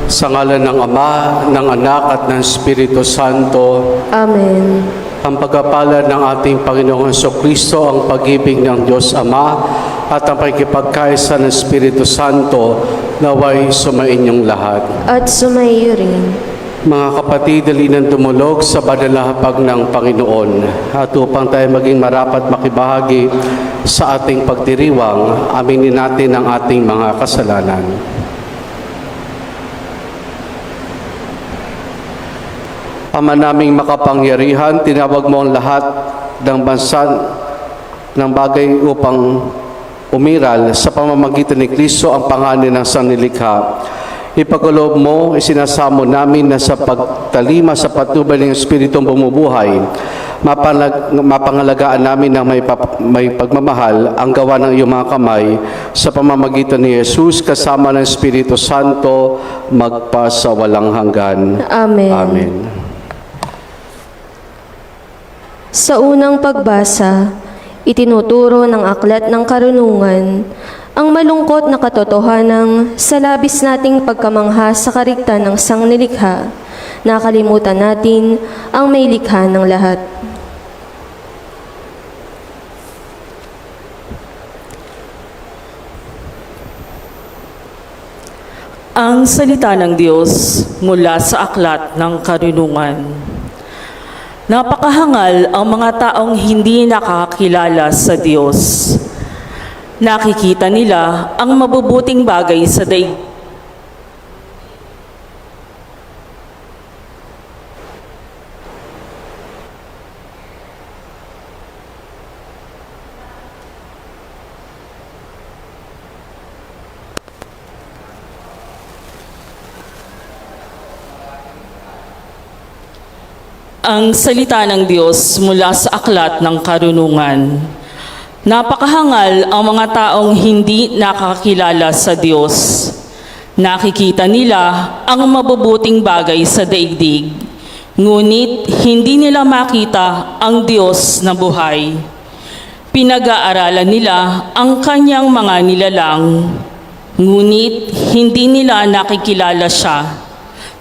Sa ngalan ng Ama, ng Anak at ng Espiritu Santo. Amen. Ang pagpapala ng ating Panginoong Jesucristo, ang pag-ibig ng Diyos Ama, at ang pakikipagkaisa ng Espiritu Santo, naway sumainyong lahat. At sumaiyo rin. Mga kapatid, dali ng dumulog sa banal na hapag ng Panginoon. At upang tayo maging marapat makibahagi sa ating pagdiriwang, aminin natin ang ating mga kasalanan. Ama naming makapangyarihan, tinawag mo ang lahat ng bansa ng bagay upang umiral sa pamamagitan ni Kristo ang pangalan ng sanlilikha. Ipagkaloob mo, isinasamo namin na sa pagtalima sa patnubay ng Espiritong bumubuhay, mapangalagaan namin na may pagmamahal ang gawa ng iyong mga kamay sa pamamagitan ni Jesus kasama ng Espiritu Santo magpasawalang hanggan. Amen. Amen. Sa unang pagbasa, itinuturo ng Aklat ng Karunungan ang malungkot na katotohanan sa labis nating pagkamangha sa karikta ng sangnilikha. Nakalimutan natin ang may likha ng lahat. Ang salita ng Diyos mula sa Aklat ng Karunungan. Napakahangal ang mga taong hindi nakakilala sa Diyos. Nakikita nila ang mabubuting bagay sa daigdig. Ang salita ng Diyos mula sa Aklat ng Karunungan. Napakahangal ang mga taong hindi nakakilala sa Diyos. Nakikita nila ang mabubuting bagay sa daigdig, ngunit hindi nila makita ang Diyos na buhay. Pinag-aaralan nila ang kanyang mga nilalang, ngunit hindi nila nakikilala siya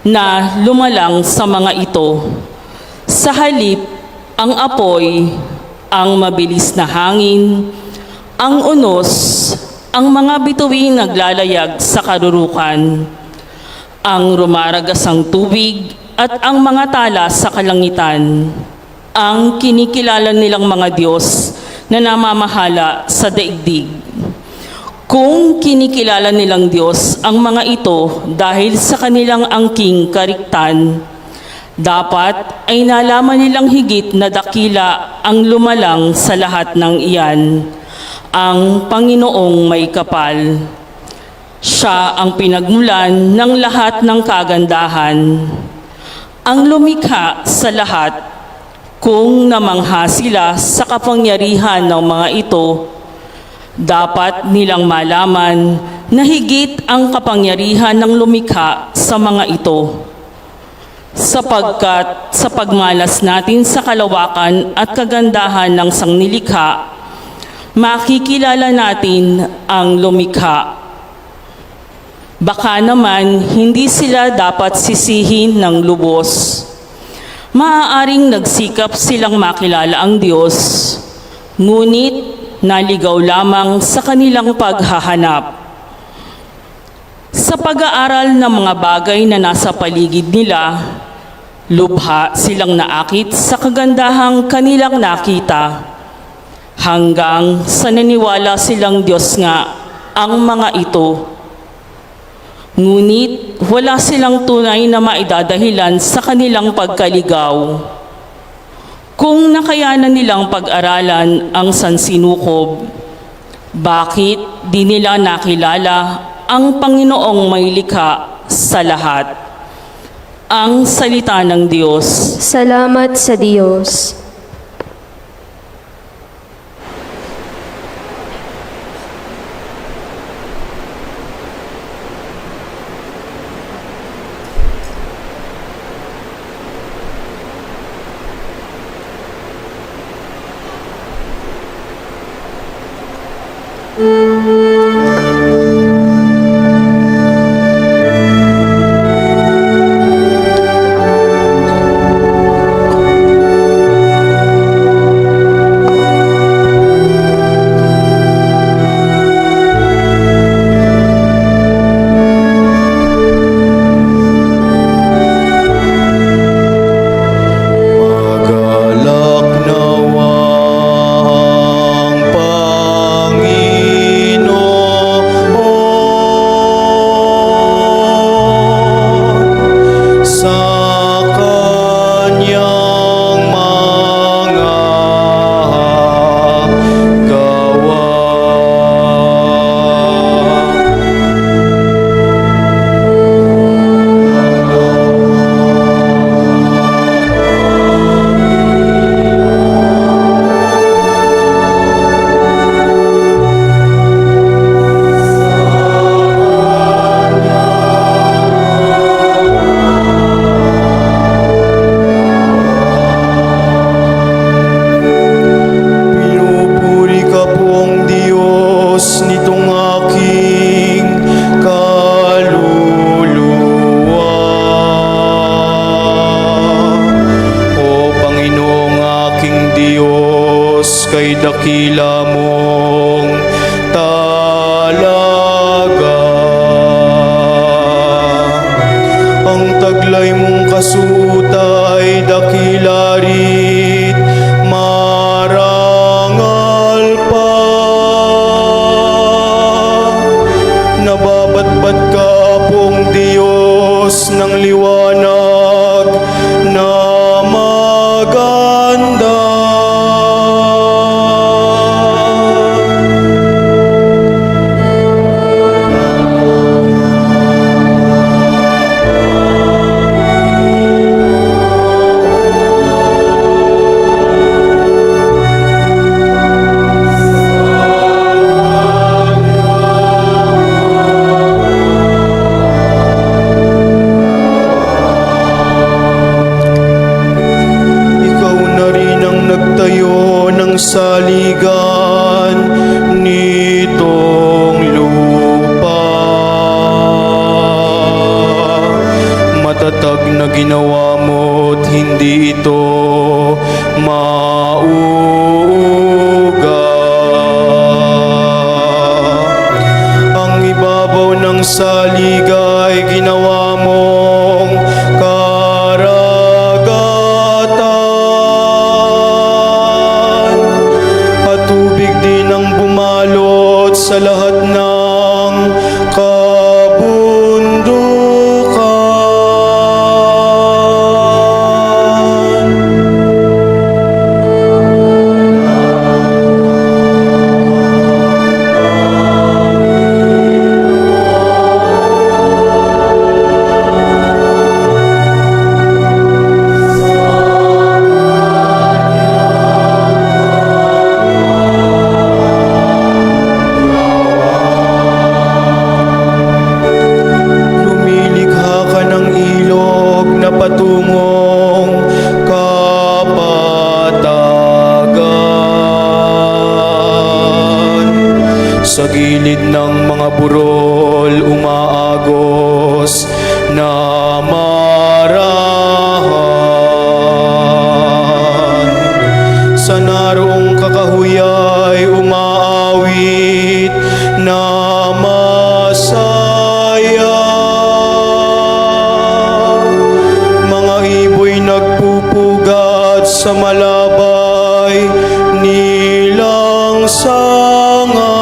na lumalang sa mga ito. Sa halip, ang apoy, ang mabilis na hangin, ang unos, ang mga bituin naglalayag sa karurukan, ang rumaragasang tubig at ang mga tala sa kalangitan, ang kinikilala nilang mga Diyos na namamahala sa daigdig. Kung kinikilala nilang Diyos ang mga ito dahil sa kanilang angking kariktan, dapat ay nalaman nilang higit na dakila ang lumalang sa lahat ng iyan, ang Panginoong may kapal. Siya ang pinagmulan ng lahat ng kagandahan, ang lumikha sa lahat. Kung namangha sila sa kapangyarihan ng mga ito, dapat nilang malaman na higit ang kapangyarihan ng lumikha sa mga ito. Sapagkat sa pagmalas natin sa kalawakan at kagandahan ng sangnilikha, makikilala natin ang lumikha. Baka naman hindi sila dapat sisihin ng lubos. Maaaring nagsikap silang makilala ang Diyos, ngunit naligaw lamang sa kanilang paghahanap. Sa pag-aaral ng mga bagay na nasa paligid nila, lubha silang naakit sa kagandahang kanilang nakita, hanggang sa naniwala silang Diyos nga ang mga ito. Ngunit wala silang tunay na maidadahilan sa kanilang pagkaligaw. Kung nakayanan nilang pag-aralan ang sansinukob, bakit di nila nakilala ang Panginoong may likha sa lahat? Ang salita ng Diyos. Salamat sa Diyos. dakila mong talaga. Ang taglay mong kasutay dakila rit marangal pa. Nababatbat ka pong Diyos ng liwanag na maganda. Ikaw na rin ang nagtayo ng saligan nitong lupa. Matatag na ginawa mo't hindi ito mauugat. Ang ibabaw ng saligay ginawa mong karagatan, at tubig din ang bumalot sa lahat ng kabundukan. Lumilikha ka ng ilog na patungong kapatagan. Sa gilid ng mga burol umaagos na marahan. Sa naroong kakahuyay umaawit na masaya. Mga iboy nagpupugat sa malabay nilang sanga.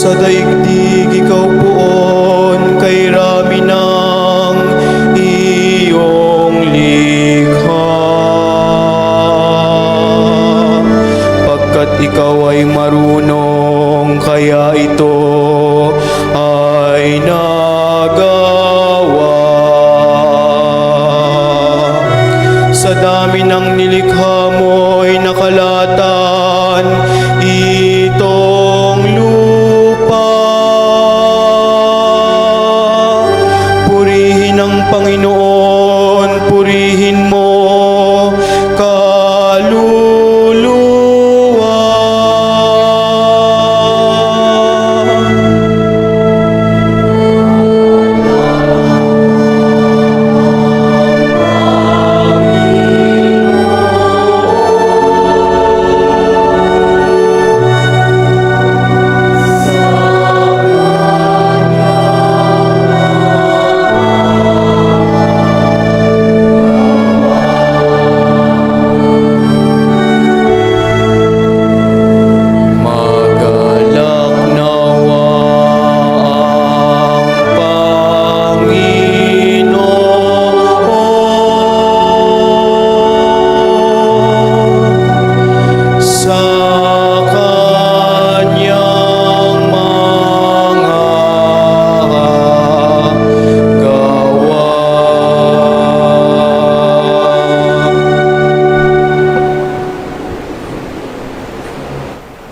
Sa daigdig ikaw poon kay rami ng iyong likha. Pagkat ikaw ay marunong, kaya ito ay nagawa. Sa dami ng nilikha mo'y nakalatan itong lupa. Purihin ang Panginoon, purihin mo kaluluwa.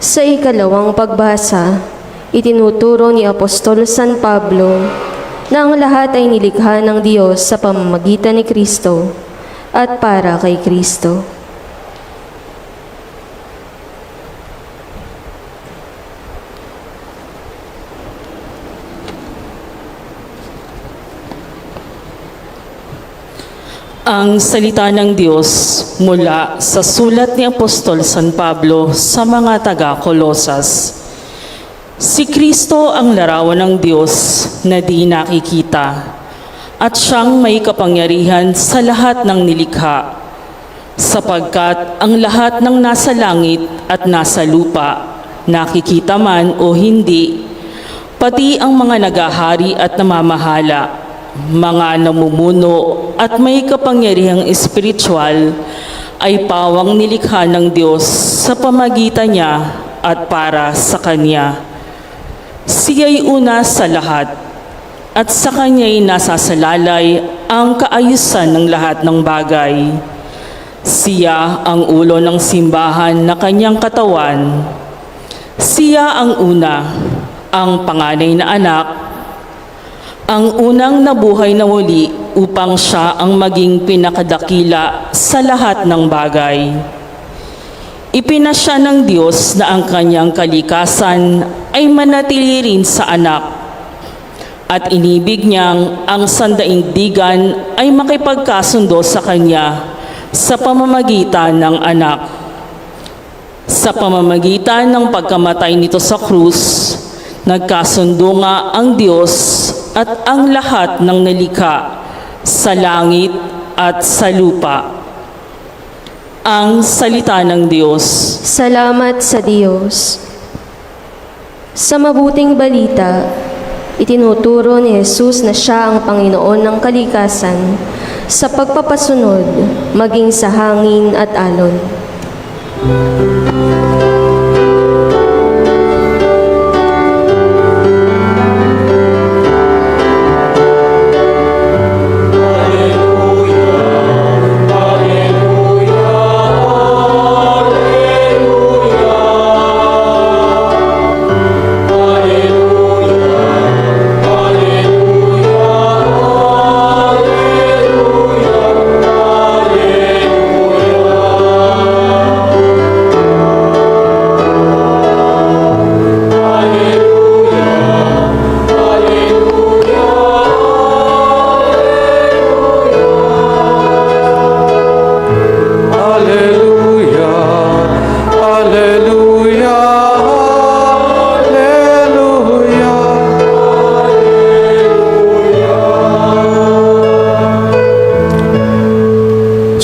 Sa ikalawang pagbasa, itinuturo ni Apostol San Pablo na ang lahat ay nilikha ng Diyos sa pamamagitan ni Kristo at para kay Kristo. Ang salita ng Diyos mula sa sulat ni Apostol San Pablo sa mga taga-Kolosas. Si Kristo ang larawan ng Diyos na di nakikita at siyang may kapangyarihan sa lahat ng nilikha, sapagkat ang lahat ng nasa langit at nasa lupa, nakikita man o hindi, pati ang mga nagahari at namamahala, mga namumuno at may kapangyarihang espiritual ay pawang nilikha ng Diyos sa pamagitan niya at para sa Kanya. Siya'y una sa lahat at sa Kanya'y nasasalalay ang kaayusan ng lahat ng bagay. Siya ang ulo ng simbahan na Kanyang katawan. Siya ang una, ang panganay na anak, ang unang nabuhay na muli upang siya ang maging pinakadakila sa lahat ng bagay. Ipinasya ng Diyos na ang kanyang kalikasan ay manatili rin sa anak at inibig niyang ang sandaigdigan ay makipagkasundo sa kanya sa pamamagitan ng anak. Sa pamamagitan ng pagkamatay nito sa krus, nagkasundo nga ang Diyos at ang lahat ng nalikha sa langit at sa lupa. Ang salita ng Diyos. Salamat sa Diyos. Sa mabuting balita, itinuturo ni Jesus na siya ang Panginoon ng kalikasan sa pagpapasunod, maging sa hangin at alon.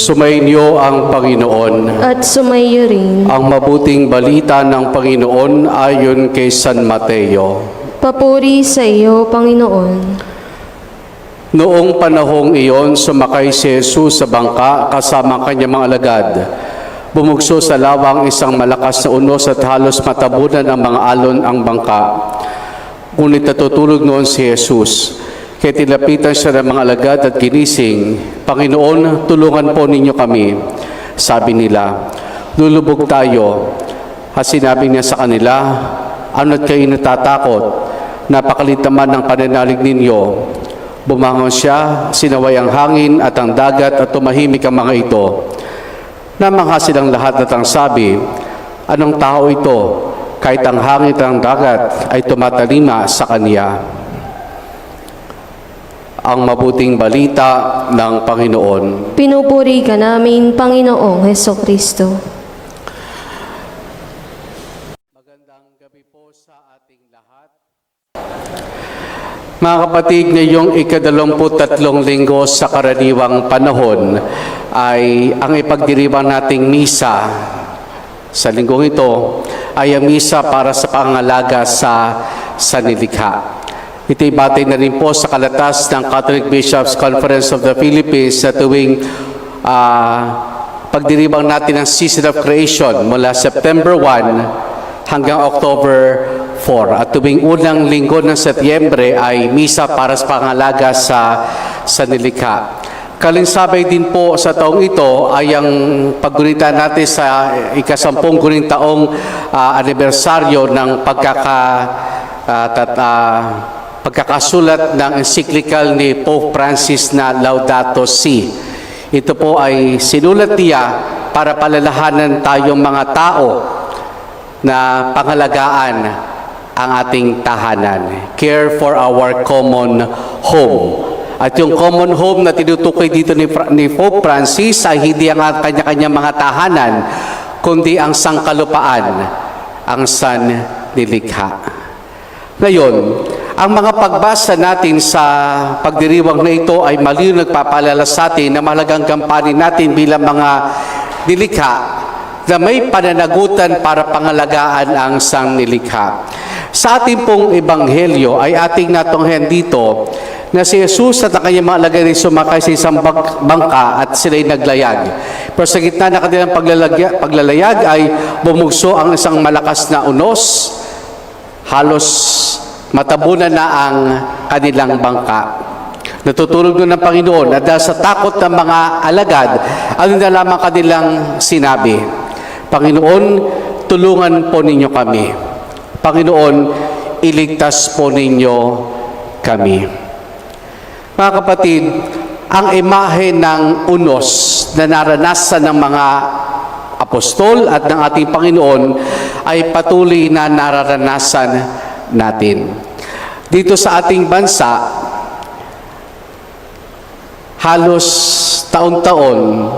Sumainyo ang Panginoon. At sumayo rin. Ang mabuting balita ng Panginoon ayon kay San Mateo. Papuri sa iyo, Panginoon. Noong panahong iyon, sumakay si Jesus sa bangka kasama ang kanyang mga alagad. Bumugso sa lawang isang malakas na unos at halos matabunan ang mga alon ang bangka. Ngunit natutulog noon si Jesus. Kaya tilapitan siya ng mga alagad at ginising, Panginoon, tulungan po ninyo kami. Sabi nila, lulubog tayo. At sinabi niya sa kanila, ano't kayo natatakot? Napakalit naman ng pananalig ninyo. Bumangon siya, sinaway ang hangin at ang dagat at tumahimik ang mga ito. Namangha silang lahat at ang sabi, anong tao ito? Kahit ang hangin at ang dagat ay tumatalima sa kanya. Ang mabuting balita ng Panginoon. Pinupuri ka namin, Panginoong Hesukristo. Magandang gabi po sa ating lahat. Mga kapatid, ngayong ika-23 linggo sa karaniwang panahon ay ang ipagdiriwang nating misa sa linggong ito ay ang misa para sa pangangalaga sa sanlilikha. Ito'y batay na rin po sa kalatas ng Catholic Bishops' Conference of the Philippines sa tuwing pagdiriwang natin ng Season of Creation mula September 1 hanggang October 4. At tuwing unang linggo ng Setyembre ay misa para sa pangalaga sa sanlilikha. Kalinsabay din po sa taong ito ay ang paggunita natin sa ika-10 gunitaong anibersaryo ng pagkakasulat ng encyclical ni Pope Francis na Laudato Si. Ito po ay sinulat niya para palalahanan tayong mga tao na pangalagaan ang ating tahanan. Care for our common home. At yung common home na tinutukoy dito ni Pope Francis ay hindi ang kanya-kanya mga tahanan, kundi ang sangkalupaan, ang sannilikha. Ngayon, ang mga pagbasa natin sa pagdiriwang na ito ay malinaw nagpapaalala sa atin na mahalagang gampanin natin bilang mga nilikha na may pananagutan para pangalagaan ang sannilikha. Sa ating pong ebanghelyo ay ating natunghayan dito na si Jesus at ang kanyang mga alagad ay sumakay sa isang bangka at sila'y naglayag. Pero sa gitna ng kanilang paglalayag ay bumugso ang isang malakas na unos, halos matabunan na ang kanilang bangka. Natutulog doon ng Panginoon at dahil sa takot ng mga alagad, ano na lamang kanilang sinabi? Panginoon, tulungan po ninyo kami. Panginoon, iligtas po ninyo kami. Mga kapatid, ang imahe ng unos na naranasan ng mga apostol at ng ating Panginoon ay patuloy na nararanasan natin. Dito sa ating bansa, halos taon-taon,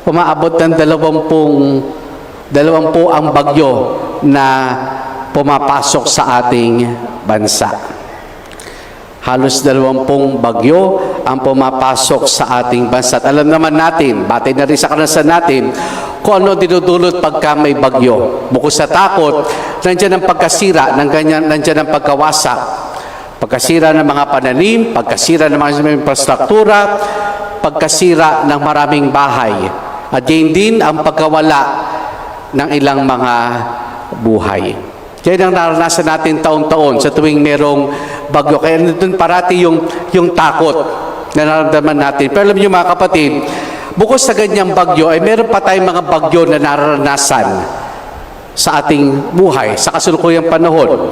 umaabot ng 20 ang bagyo na pumapasok sa ating bansa. Halos 20 bagyo ang pumapasok sa ating bansa. At alam naman natin, batay na rin sa karanasan natin, kung ano dinudulot pagka may bagyo. Bukod sa takot, nandiyan ang pagkasira, nandiyan ang pagkawasak. Pagkasira ng mga pananim, pagkasira ng mga infrastruktura, pagkasira ng maraming bahay. At yun din ang pagkawala ng ilang mga buhay. Yan ang naranasan natin taon-taon sa tuwing merong bagyo. Kaya nandun parati yung takot na nararamdaman natin. Pero alam niyo mga kapatid, bukod sa ganyang bagyo, ay meron pa tayong mga bagyo na naranasan sa ating buhay, sa kasulukuyang panahon.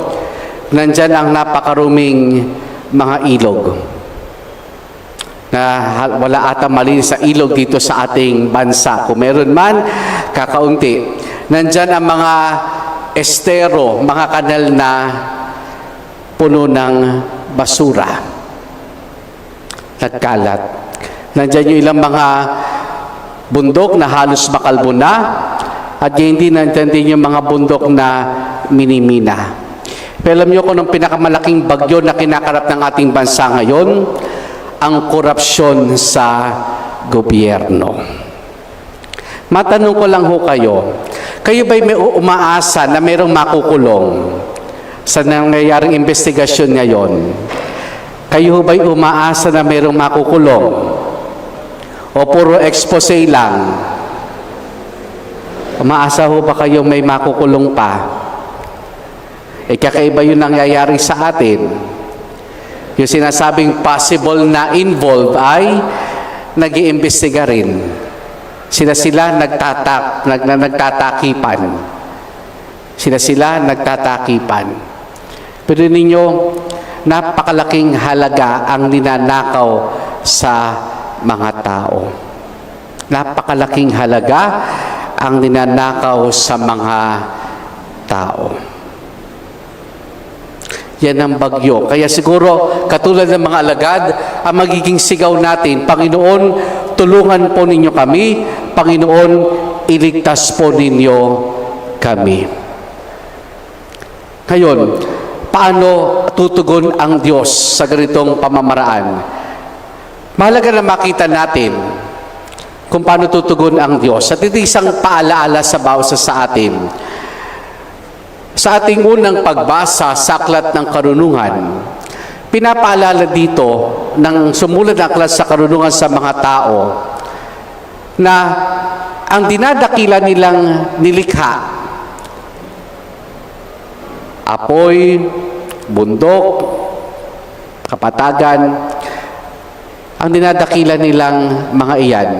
Nandyan ang napakaruming mga ilog. Na wala ata malinis sa ilog dito sa ating bansa. Kung meron man, kakaunti. Nandyan ang mga estero, mga kanal na puno ng basura. Nagkalat. Nandiyan yung ilang mga bundok na halos makalbo na at hindi nandiyan din yung mga bundok na minimina. Pero alam niyo kung anong pinakamalaking bagyo na kinakarap ng ating bansa ngayon? Ang korupsyon sa gobyerno. Matanong ko lang ho kayo ba'y may umaasa na mayroong makukulong sa nangyayaring investigasyon ngayon? Kayo ba'y umaasa na mayroong makukulong? O puro expose lang? Umaasa ho ba kayo may makukulong pa? Kakaiba yun nangyayari sa atin. Yung sinasabing possible na involved ay nag-iimbestiga rin. Sila nagtatakipan. Sila nagtatakipan. Pero ninyo, napakalaking halaga ang ninanakaw sa mga tao. Napakalaking halaga ang ninanakaw sa mga tao. Yan ang bagyo. Kaya siguro, katulad ng mga alagad, ang magiging sigaw natin, Panginoon, tulungan po ninyo kami. Panginoon, iligtas po ninyo kami. Ngayon, paano tutugon ang Diyos sa ganitong pamamaraan? Mahalaga na makita natin kung paano tutugon ang Diyos. At ito isang paalaala sa bawat sa atin. Sa ating unang pagbasa sa Aklat ng Karunungan, pinapaalala dito ng sumulat ng Aklat sa Karunungan sa mga tao na ang dinadakila nilang nilikha, apoy, bundok, kapatagan, ang dinadakila nilang mga iyan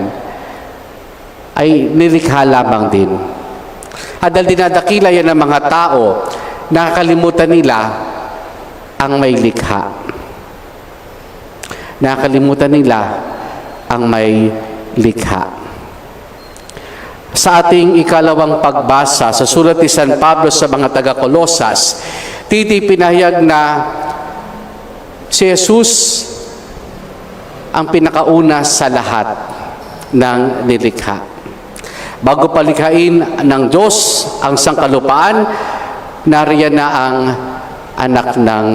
ay nilikha lamang din. At dahil dinadakila yan ng mga tao, nakakalimutan nila ang may likha. Nakakalimutan nila ang may likha. Sa ating ikalawang pagbasa sa sulat ni San Pablo sa mga taga-Kolosas, pinahayag na si Jesus ang pinakauna sa lahat ng nilikha. Bago palikhain ng Diyos ang sangkalupaan, nariyan na ang anak ng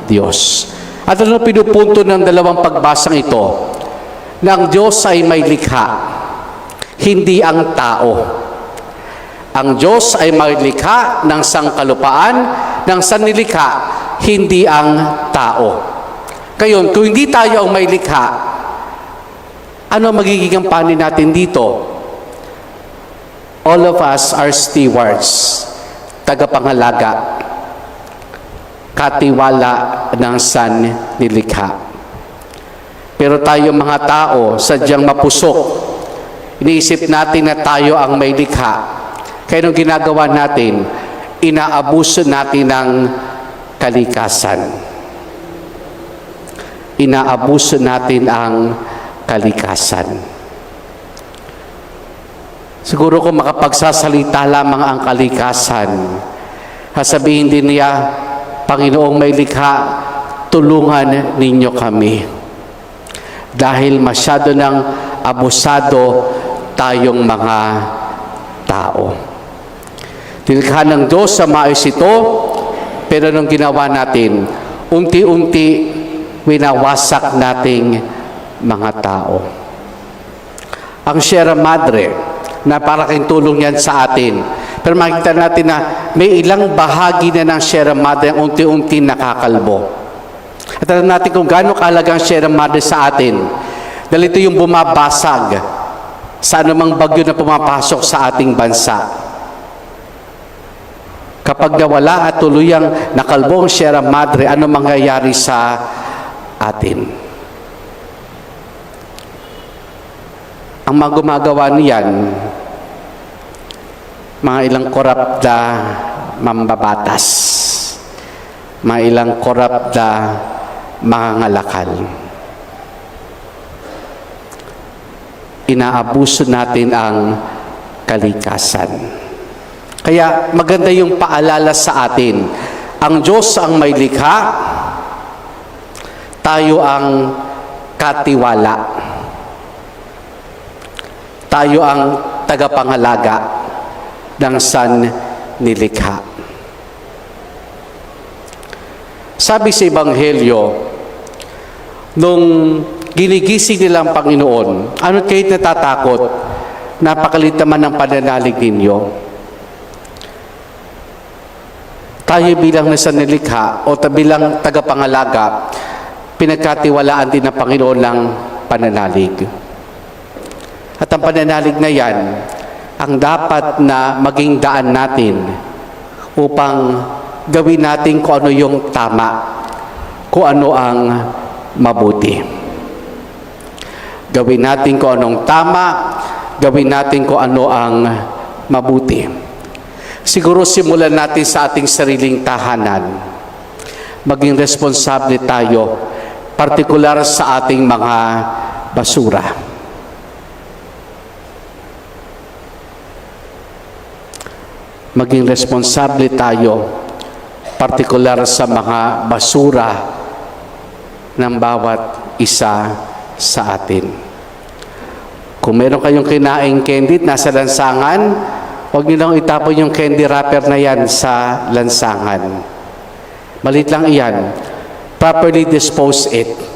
Diyos. At ano pinupunto ng dalawang pagbasang ito? Na ang Diyos ay may likha, hindi ang tao. Ang Diyos ay may likha ng sangkalupaan, ng sannilikha, hindi ang tao. Kayon, kung hindi tayo ang may likha, ano magiging ang panin natin dito? All of us are stewards, tagapangalaga, katiwala ng sannilikha. Pero tayo mga tao, sadyang mapusok, iniisip natin na tayo ang may likha. Kaya nung ginagawa natin, inaabuso natin ng kalikasan. Inaabuso natin ang kalikasan. Siguro kung makapagsasalita lamang ang kalikasan, sasabihin din niya, Panginoong may likha, tulungan ninyo kami. Dahil masyado ng abusado tayong mga tao. Nilikha ng Diyos sa maayos ito, pero nung ginawa natin, unti-unti winawasak nating mga tao. Ang Sierra Madre, na paraking tulong yan sa atin. Pero makikita natin na may ilang bahagi na ng Sierra Madre ang unti-unti nakakalbo. At alam natin kung gaano kahalaga ang Sierra Madre sa atin. Dahil ito yung bumabasag sa anumang bagyo na pumapasok sa ating bansa. Kapag nawala at tuluyang nakalbo ang Sierra Madre, ano mangyayari sa atin? Ang mga gumagawa niyan, mga ilang korap na mambabatas, mga ilang korap na mangangalakal. Inaabuso natin ang kalikasan. Kaya maganda yung paalala sa atin. Ang Diyos ang may likha, tayo ang katiwala. Tayo ang tagapangalaga ng sannilikha. Sabi sa Ebanghelyo, nung ginigising nila ang Panginoon, ano kayo't natatakot? Napakalit naman ng pananalig ninyo. Tayo bilang na sannilikha o bilang tagapangalaga, pinagkatiwalaan din ng Panginoon ng pananalig. At ang pananalig na yan, ang dapat na maging daan natin upang gawin natin kung ano yung tama, kung ano ang mabuti. Gawin natin kung anong tama, gawin natin kung ano ang mabuti. Siguro simulan natin sa ating sariling tahanan. Maging responsable tayo, partikular sa ating mga basura. Maging responsable tayo, partikular sa mga basura ng bawat isa sa atin. Kung meron kayong kinaing candy nasa lansangan, huwag niyo lang itapon yung candy wrapper na yan sa lansangan. Malit lang iyan. Properly dispose it.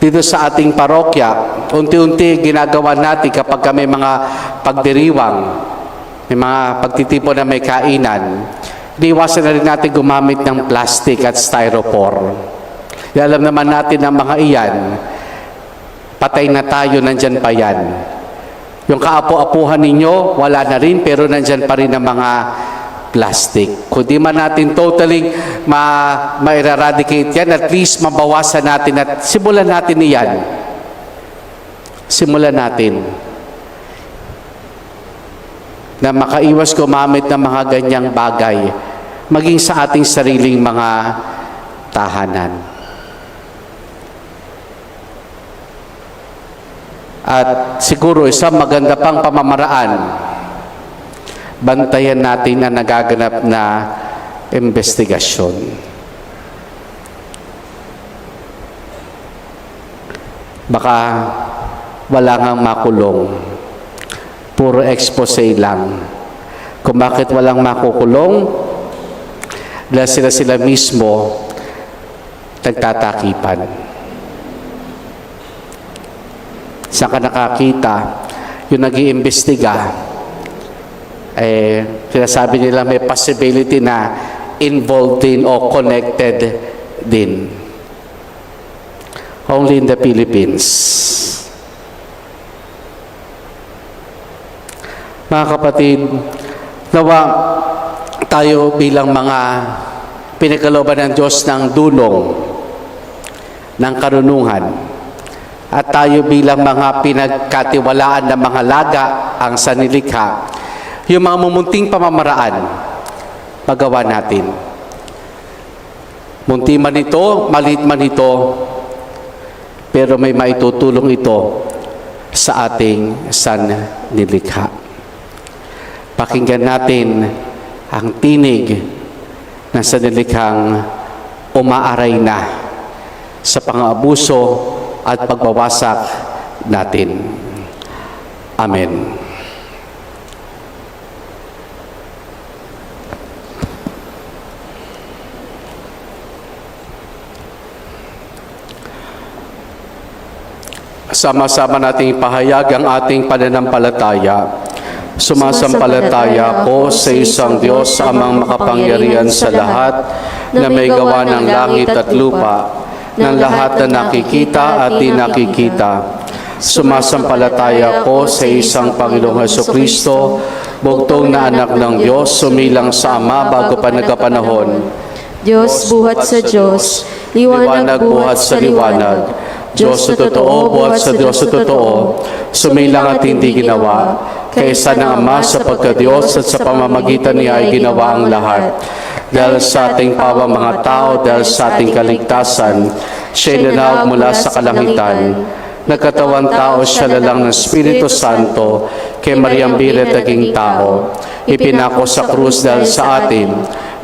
Dito sa ating parokya, unti-unti ginagawa natin kapag may mga pagdiriwang, may mga pagtitipon na may kainan, iwasan na rin natin gumamit ng plastic at styrofoam. Alam naman natin ang mga iyan, patay na tayo, nandyan pa yan. Yung kaapu-apuhan ninyo, wala na rin, pero nandyan pa rin ang mga plastic. Kung di man natin totally ma-eradicate yan, at least mabawasan natin at simulan natin iyan. Simulan natin na makaiwas gumamit ng mga ganyang bagay, maging sa ating sariling mga tahanan. At siguro isang maganda pang pamamaraan, bantayan natin ang nagaganap na investigasyon. Baka wala ngang makulong. Puro expose lang. Kung bakit walang makukulong, dahil sila mismo nagtatakipan. Saan ka nakakita, yung nag-iimbestiga, sinasabi nila may possibility na involved din o connected din. Only in the Philippines. Mga kapatid, nawa tayo bilang mga pinagkalooban ng Diyos ng dulong, ng karunungan, at tayo bilang mga pinagkatiwalaan ng mga laga ang sanilikha, yung mga mumunting pamamaraan, magawa natin. Munti man ito, maliit man ito, pero may maitutulong ito sa ating sannilikha. Pakinggan natin ang tinig ng sanilikhang umaaray na sa pang-aabuso at pagbawasak natin. Amen. Sama-sama nating ipahayag ang ating pananampalataya. Sumasampalataya ako sa isang Diyos, Amang makapangyarihan sa lahat, na may gawa ng langit at lupa, ng lahat na nakikita at di nakikita. Sumasampalataya ako sa isang Panginoong Hesukristo, bugtong na anak ng Diyos, sumilang sa Ama bago pa nagkapanahon. Diyos buhat sa Diyos, liwanag buhat sa liwanag. Diyos sa totoo, buhat sa Diyos sa totoo, sumilang at hindi ginawa. Kaysa ng Ama sa pagka-Diyos at sa pamamagitan niya ay ginawa ang lahat. Dahil sa ating pawang mga tao, dahil sa ating kaligtasan, siya'y nanawag mula sa kalangitan. Nagkatawang tao siya lalang ng Espiritu Santo, kay Mariang Biret naging tao. Ipinako sa krus dahil sa atin,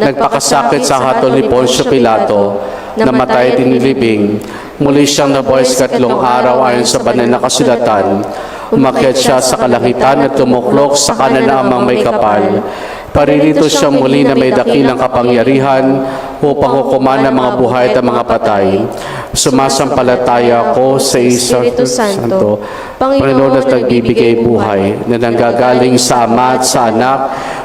nagpakasakit sa hatol ni Poncio Pilato, namatay din nilibing, muli siyang nabuhay sa ikatlong araw ayon sa banal na kasulatan. Umakyat siya sa kalangitan at tumuklok sa kanan ng Amang may kapal. Paririto siya muli na may dakilang kapangyarihan upang hukuman ang mga buhay at ang mga patay. Sumasampalataya ako sa isang Espiritu Santo, Panginoon at nagbibigay buhay, na nanggagaling sa Ama at sa Anak,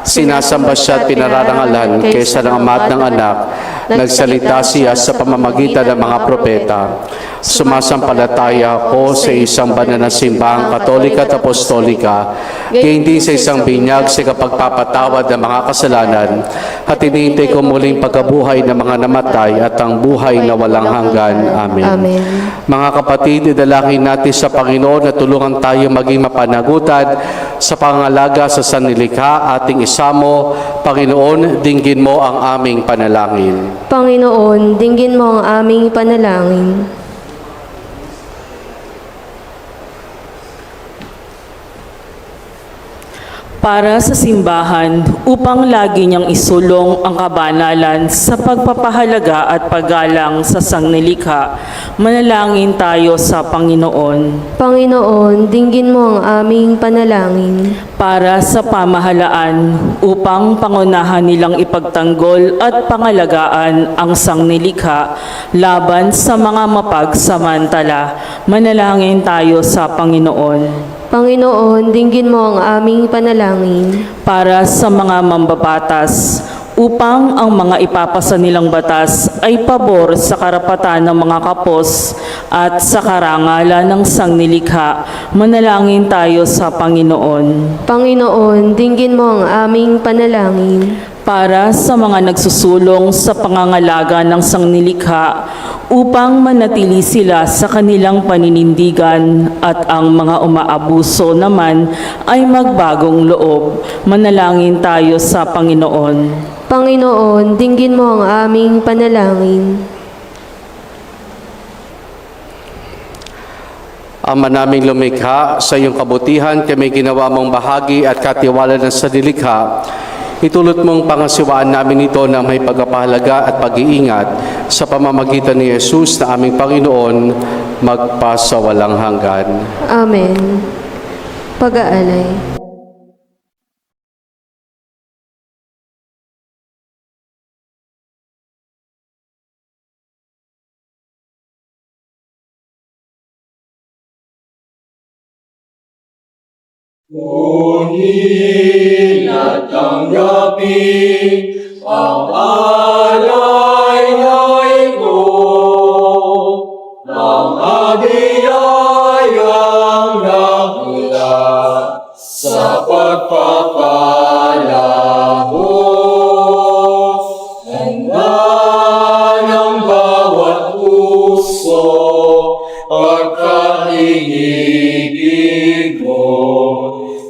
sinasamba siya at pinararangalan kaysa ng Ama at ng Anak. Nagsalita siya sa pamamagitan ng mga propeta. Sumasampalataya ako sa isang banal na simbahang Katolika at Apostolika, gayon din sa isang binyag sa kapagpapatawad ng mga kasalanan, at hinihintay ko muling pagkabuhay ng mga namatay at ang buhay na walang hanggan. Amen. Amen. Mga kapatid, idalangin natin sa Panginoon na tulungan tayo maging mapanagutan sa pangalaga sa sanlilikha ating isamo. Panginoon, dinggin mo ang aming panalangin. Panginoon, dinggin mo ang aming panalangin. Para sa simbahan upang lagi niyang isulong ang kabanalan sa pagpapahalaga at paggalang sa sangnilikha, manalangin tayo sa Panginoon. Panginoon, dinggin mo ang aming panalangin. Para sa pamahalaan upang pangunahan nilang ipagtanggol at pangalagaan ang sangnilikha laban sa mga mapagsamantala, manalangin tayo sa Panginoon. Panginoon, dinggin mo ang aming panalangin. Para sa mga mambabatas upang ang mga ipapasa nilang batas ay pabor sa karapatan ng mga kapos at sa karangalan ng sangnilikha, manalangin tayo sa Panginoon. Panginoon, dinggin mo ang aming panalangin. para sa mga nagsusulong sa pangangalaga ng sangnilikha upang manatili sila sa kanilang paninindigan at ang mga umaabuso naman ay magbagong loob. Manalangin tayo sa Panginoon. Panginoon, dinggin mo ang aming panalangin. Ama naming lumikha, sa iyong kabutihan kami ginawa mong bahagi at katiwala ng sa nilikha. Itulot mong pangasiwaan namin ito na may pagpapahalaga at pag-iingat sa pamamagitan ni Jesus na aming Panginoon magpasawalang hanggan. Amen. Pag-aalay. Ngunit natanggapin ang alay-alay ko ng adiyayang nakula sa pagpapala mo. Handa ng bawat puso pagkaibig mo.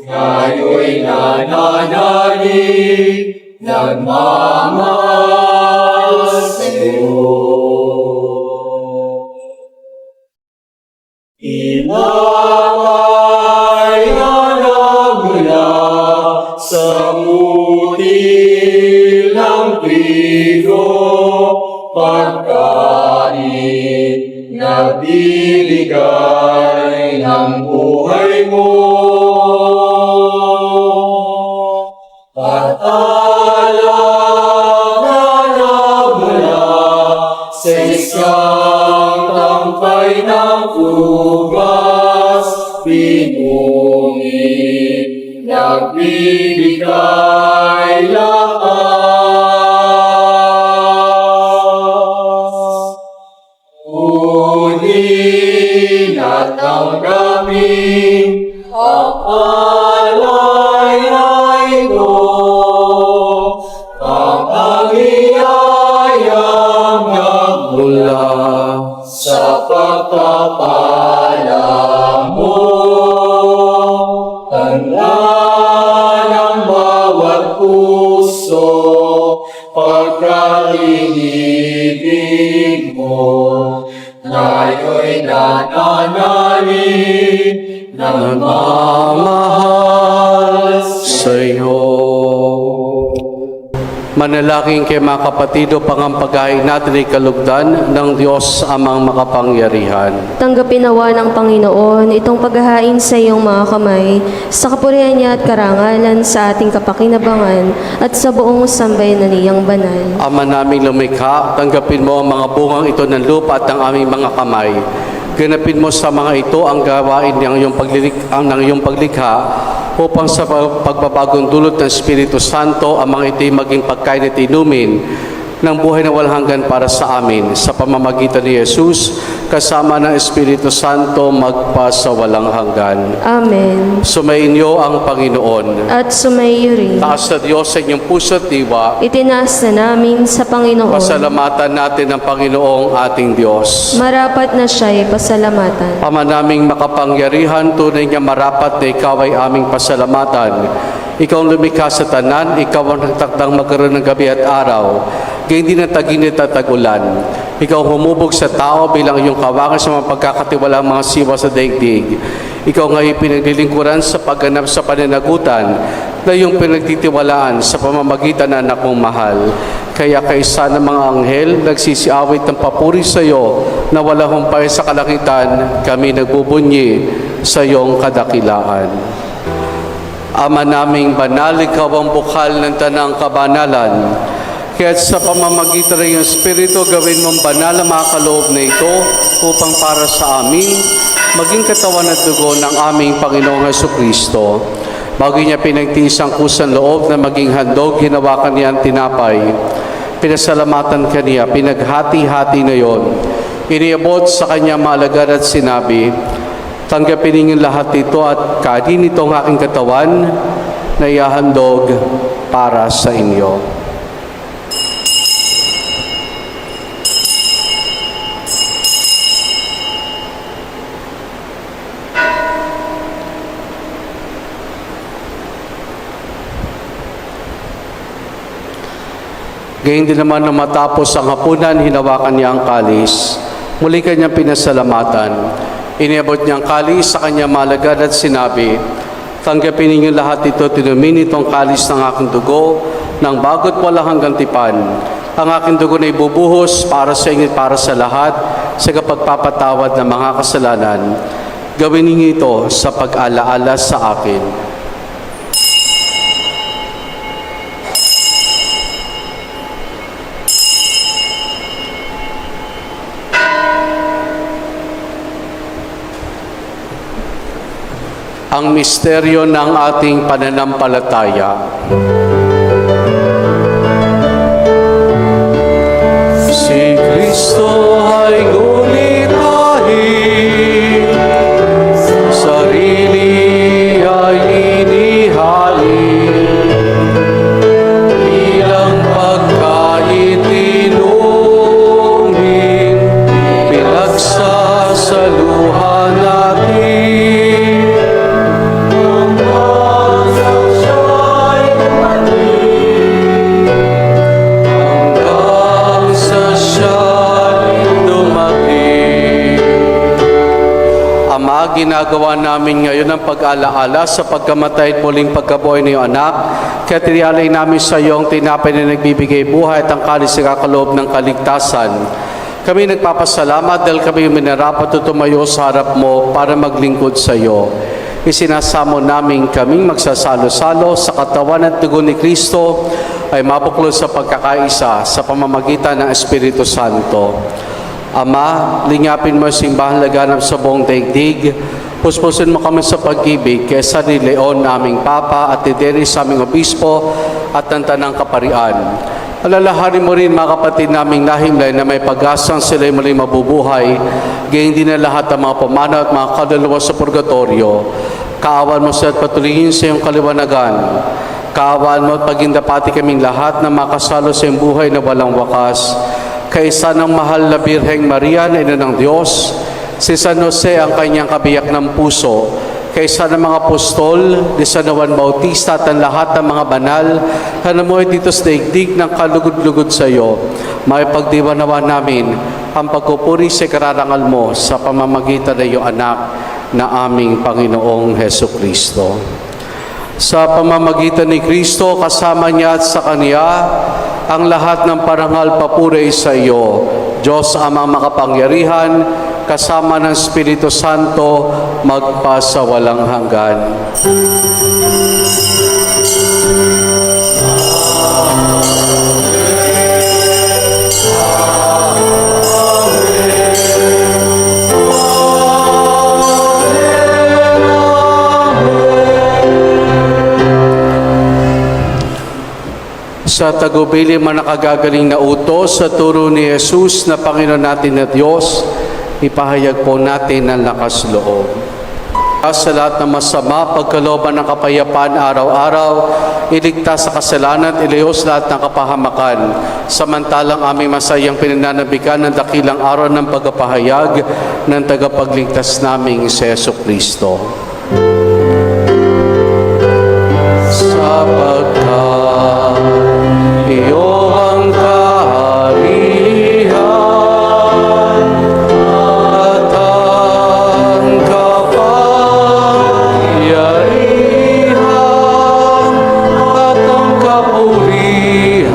Ngayon'y nananalig, nagmamahal sa'yo. Ilangay na nagmula sa mutil ng trigo, pagkain nagbibigay ng buhay mo. At alam na mula sa isang tampay ng ubas, pinungit, nagbibigay lakas. Ngunit natanggapin ang alay-alay ko, ang aliyayang nagmula sa pagpapala mo. Handa ng bawat puso pagkainibig mo. Ngayon'y nananalig, nagmamahal sa'yo. Manalangin kay mga kapatido pangampagahin natin ay kalugdan ng Diyos amang makapangyarihan. Tanggapin nawa ng Panginoon itong paghahain sa iyong mga kamay, sa kapurihan niya at karangalan sa ating kapakinabangan at sa buong sambayanan niyang banal. Ama naming lumikha, tanggapin mo ang mga bungang ito ng lupa at ng aming mga kamay. Ganapin mo sa mga ito ang gawain ng iyong paglikha upang sa pagbabagong dulot ng Espiritu Santo ang mga ito'y maging pagkain at inumin ng buhay na walang hanggan para sa amin sa pamamagitan ni Jesus kasama ng Espiritu Santo magpasawalang hanggan. Amen. Sumainyo ang Panginoon. At sumaiyo rin. Taas sa Diyos sa inyong puso at diwa. Itinaas na namin sa Panginoon. Pasalamatan natin ang Panginoong ating Diyos. Marapat na siya'y pasalamatan. Ama naming makapangyarihan, tunay nga marapat na ikaw ay aming pasalamatan. Ikaw ang lumikha sa tanan, ikaw ang nagtakdang magkaroon ng gabi at araw. Gayun din ang taginit at tagulan. Ikaw humubog sa tao bilang iyong kawangan sa mga pagkakatiwalang mga siwa sa daigdig. Ikaw ngayon pinaglilingkuran sa pagganap sa pananagutan na iyong pinagtitiwalaan sa pamamagitan ng anak mong mahal. Kaya kaisa ng mga anghel, nagsisiawit ng papuri sa iyo na wala humpay sa kalangitan, kami nagbubunyi sa iyong kadakilaan. Ama naming banal, ikaw ang bukal ng tanang kabanalan. Kaya't sa pamamagitan ng iyong Espiritu, gawin mong banal ang mga kaloob na ito upang para sa amin, maging katawan at dugo ng aming Panginoong Jesucristo. Bago niya pinagtiis ang kusang loob na maging handog, hinawakan niya ang tinapay. Pinasalamatan kaniya, pinaghati-hati na yon. Iniabot sa kanya malagad at sinabi, tanggapin ninyong lahat ito at kanin itong aking katawan na ihahandog para sa inyo. Gayun din naman na matapos ang hapunan, hinawakan niya ang kalis. Muli kanyang pinasalamatan. Iniabot niya ang kalis sa kanyang malagad at sinabi, "Tanggapin ninyo lahat ito, tinumini itong kalis ng aking dugo, ng bago't walang hanggang tipan. Ang aking dugo na ibubuhos para sa inyo at para sa lahat, sa kapagpapatawad ng mga kasalanan. Gawin ninyo ito sa pag-alaala sa akin." Ang misteryo ng ating pananampalataya. Si Kristo ay ngunit kahit sarili ay inihalin, bilang pagkain inumin, pinagsasaluhan natin. Ginagawa namin ngayon ang pag-alaala sa pagkamatay at muling pagkabuhay ng iyong anak. Kaya tiniyalay namin sa iyo ang tinapay na nagbibigay buhay at ang kalis na kakaloob ng kaligtasan. Kami nagpapasalamat dahil kami minarapat at tumayo sa harap mo para maglingkod sa iyo. Isinasamo namin kaming magsasalo-salo sa katawan at dugo ni Kristo ay mabuklod sa pagkakaisa sa pamamagitan ng Espiritu Santo. Ama, linyapin mo ang simbahang laganap sa buong daigdig. Puspusin mo kami sa pag-ibig kaysa ni Leon, aming Papa, at ni Dennis, aming Obispo, at ng Tanang Kaparian. Alalahanin mo rin mga kapatid naming nahimlay na may pag-asang sila'y muling mabubuhay, gayon din na lahat ng mga pamana at mga kaluluwa sa purgatorio. Kaawan mo sa at patuloyin sa iyong kaliwanagan. Kaawan mo at pagindapati kaming lahat na makasalo sa iyong buhay na walang wakas. Kaisa ng mahal na Birheng Maria na Ina ng Diyos, si San Jose ang kanyang kabiyak ng puso, kaisa ng mga apostol, ni San Juan Bautista at ang lahat ng mga banal na namuhay dito sa daigdig ng kalugod-lugod sa iyo. Maipagdiwanawa namin ang pagpupuri sa kararangal mo sa pamamagitan ng iyong anak na aming Panginoong Heso Kristo. Sa pamamagitan ni Kristo, kasama niya at sa Kanya, ang lahat ng parangal papuri sa iyo, Diyos Amang makapangyarihan, kasama ng Espiritu Santo, magpasawalang hanggan. Sa tagubili man nakagagaling na utos sa turo ni Jesus na Panginoon natin na Diyos, ipahayag po natin ang lakas loob. Sa lahat ng masama, pagkalooban ng kapayapaan araw-araw, iligtas sa kasalanan at ilayos lahat ng kapahamakan. Samantalang aming masayang pinananabikan ng dakilang araw ng pagpapahayag ng tagapagligtas naming si Jesu Kristo. Sapagkat iyo ang kaharian at ang kapangyarihan at ang kapurihan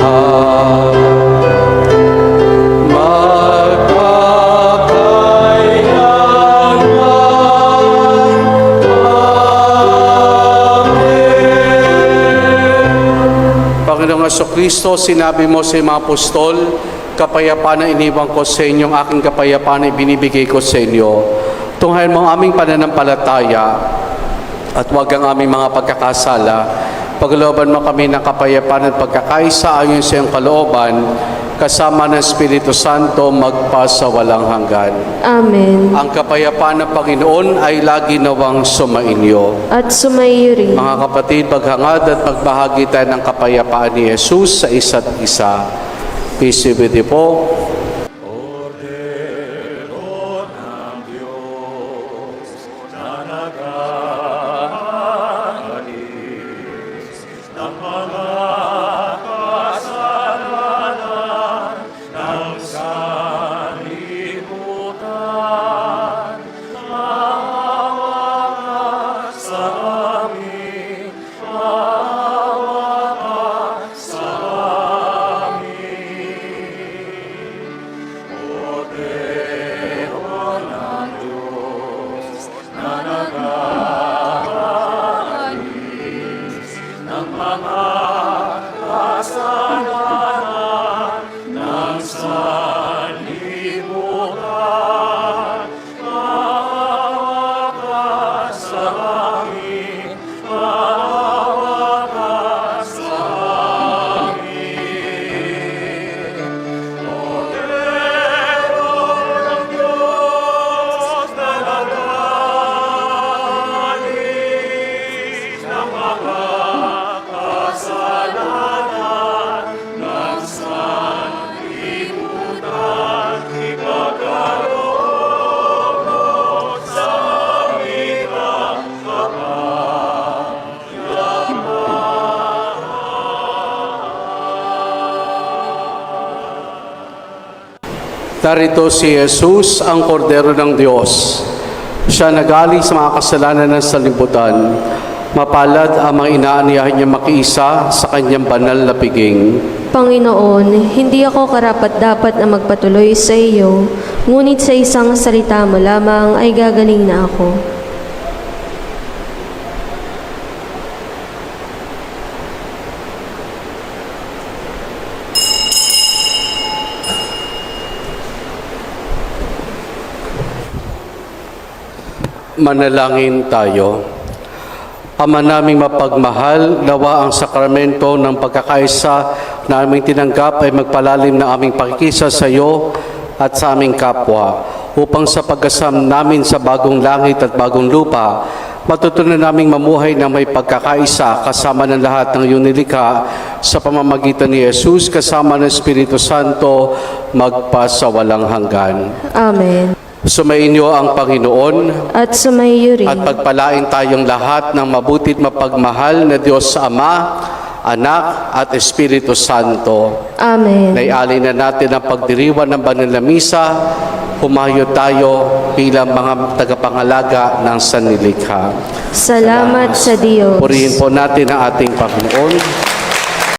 magpakailanman. Panginoong Jesucristo, sinabi mo sa mga apostol, kapayapaan na iniwan ko sa inyo, ang aking kapayapaan na ibinibigay ko sa inyo. Tunghayan mo ang aming pananampalataya at huwag ang aming mga pagkakasala. Paglooban mo kami ng kapayapaan at pagkakaisa ayon sa iyong kalooban, kasama ng Espiritu Santo magpasawalang hanggan. Amen. Ang kapayapaan ng Panginoon ay lagi nawang sumainyo. At sumaiyo rin. Mga kapatid, maghangad at magbahagi tayo ng kapayapaan ni Jesus sa isa't isa. Peace be with you po. ng mga kasalanan Narito si Jesus, ang kordero ng Diyos. Siya nagaling sa mga kasalanan ng sanlibutan. Mapalad ang mga inaaniyahan niya makiisa sa kanyang banal na piging. Panginoon, hindi ako karapat-dapat na magpatuloy sa iyo, ngunit sa isang salita mo lamang ay gagaling na ako. Manalangin tayo. Ama naming mapagmahal, nawa ang sakramento ng pagkakaisa na aming tinanggap ay magpalalim na aming pakikisa sa iyo at sa aming kapwa, upang sa pagkasam namin sa bagong langit at bagong lupa, matutunan naming mamuhay na may pagkakaisa kasama ng lahat ng iyong nilikha sa pamamagitan ni Jesus kasama ng Espiritu Santo magpasawalang hanggan. Amen. Sumainyo ang Panginoon At sumaiyo rin. at pagpalain tayong lahat ng mabutit mapagmahal na Diyos sa Ama, Anak at Espiritu Santo. Amen. Naialay na natin ang pagdiriwang ng banal na misa, humayo tayo bilang mga tagapangalaga ng sanlilikha. Salamat sa Diyos. Purihin po natin ang ating Panginoon.